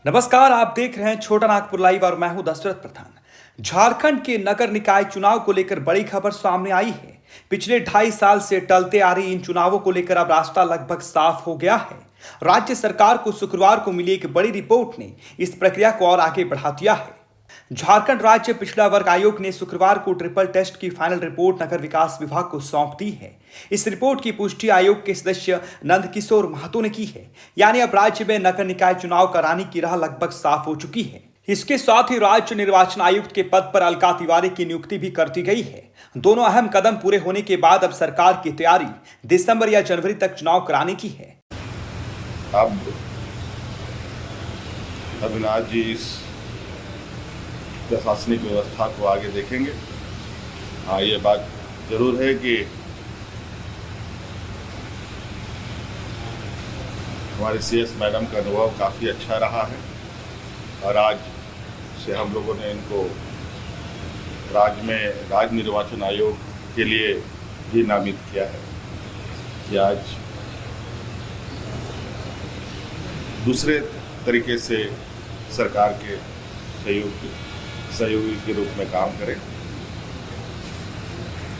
नमस्कार, आप देख रहे हैं छोटा नागपुर लाइव और मैं हूं दशरथ प्रधान। झारखंड के नगर निकाय चुनाव को लेकर बड़ी खबर सामने आई है। पिछले 2.5 साल से टलते आ रही इन चुनावों को लेकर अब रास्ता लगभग साफ हो गया है। राज्य सरकार को शुक्रवार को मिली एक बड़ी रिपोर्ट ने इस प्रक्रिया को और आगे बढ़ा दिया है। झारखंड राज्य पिछड़ा वर्ग आयोग ने शुक्रवार को ट्रिपल टेस्ट की फाइनल रिपोर्ट नगर विकास विभाग को सौंप दी है। इस रिपोर्ट की पुष्टि आयोग के सदस्य नंदकिशोर महतो ने की है। यानी अब राज्य में नगर निकाय चुनाव कराने की राह लगभग साफ हो चुकी है। इसके साथ ही राज्य निर्वाचन आयुक्त के पद पर अलका तिवारी की नियुक्ति भी कर दी गई है। दोनों अहम कदम पूरे होने के बाद अब सरकार की तैयारी दिसंबर या जनवरी तक चुनाव कराने की है। अब अविनाश जी इस प्रशासनिक व्यवस्था को आगे देखेंगे। हाँ, ये बात जरूर है कि हमारे सीएस मैडम का अनुभव काफ़ी अच्छा रहा है और आज से हम लोगों ने इनको राज्य निर्वाचन आयोग के लिए भी नामित किया है कि आज दूसरे तरीके से सरकार के सहयोगी के रूप में काम करें।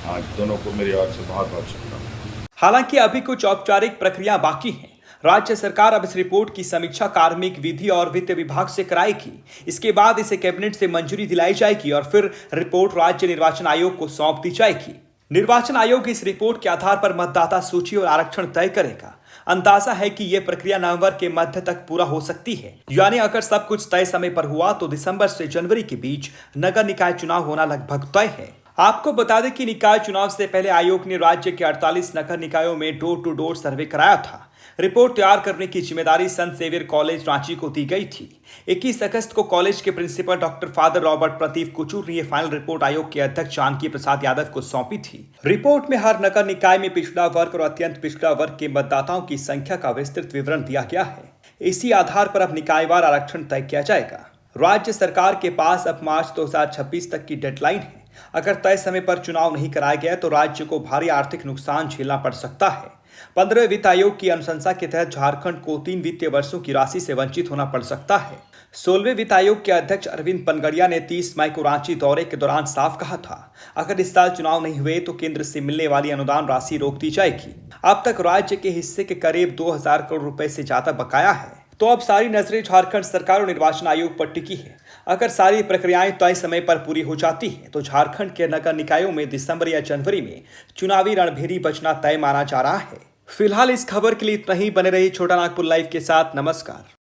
आज दोनों को मेरी ओर से बहुत बहुत शुभकामनाएं। हालांकि अभी कुछ औपचारिक प्रक्रिया बाकी हैं। राज्य सरकार अब इस रिपोर्ट की समीक्षा कार्मिक विधि और वित्त विभाग से कराएगी। इसके बाद इसे कैबिनेट से मंजूरी दिलाई जाएगी और फिर रिपोर्ट राज्य निर्वाचन आयोग को सौंप दी जाएगी। निर्वाचन आयोग इस रिपोर्ट के आधार पर मतदाता सूची और आरक्षण तय करेगा। अंदाजा है कि यह प्रक्रिया नवंबर के मध्य तक पूरा हो सकती है। यानी अगर सब कुछ तय समय पर हुआ तो दिसंबर से जनवरी के बीच नगर निकाय चुनाव होना लगभग तय है। आपको बता दें कि निकाय चुनाव से पहले आयोग ने राज्य के 48 नगर निकायों में डोर टू डोर सर्वे कराया था। रिपोर्ट तैयार करने की जिम्मेदारी संत सेवियर कॉलेज रांची को दी गई थी। 21 अगस्त को कॉलेज के प्रिंसिपल डॉक्टर फादर रॉबर्ट प्रतीप कुचूर ने यह फाइनल रिपोर्ट आयोग के अध्यक्ष जानकी प्रसाद यादव को सौंपी थी। रिपोर्ट में हर नगर निकाय में पिछड़ा वर्ग और अत्यंत पिछड़ा वर्ग के मतदाताओं की संख्या का विस्तृत विवरण दिया गया है। इसी आधार पर अब निकायवार आरक्षण तय किया जाएगा। राज्य सरकार के पास अब मार्च 2026 तक की डेडलाइन है। अगर तय समय पर चुनाव नहीं कराया गया तो राज्य को भारी आर्थिक नुकसान झेलना पड़ सकता है। 15वें वित्त आयोग की अनुशंसा के तहत झारखंड को 3 वित्तीय वर्षों की राशि से वंचित होना पड़ सकता है। 16वें वित्त आयोग के अध्यक्ष अरविंद पनगड़िया ने 30 मई को रांची दौरे के दौरान साफ कहा था, अगर इस साल चुनाव नहीं हुए तो केंद्र से मिलने वाली अनुदान राशि रोक दी जाएगी। अब तक राज्य के हिस्से के करीब 2000 करोड़ रुपए से ज्यादा बकाया है। तो अब सारी नजरें झारखंड सरकार और निर्वाचन आयोग पर टिकी है। अगर सारी प्रक्रियाएं तय समय पर पूरी हो जाती है तो झारखंड के नगर निकायों में दिसंबर या जनवरी में चुनावी रणभेरी बचना तय माना जा रहा है। फिलहाल इस खबर के लिए इतना ही। बने रहिए छोटा नागपुर लाइव के साथ। नमस्कार।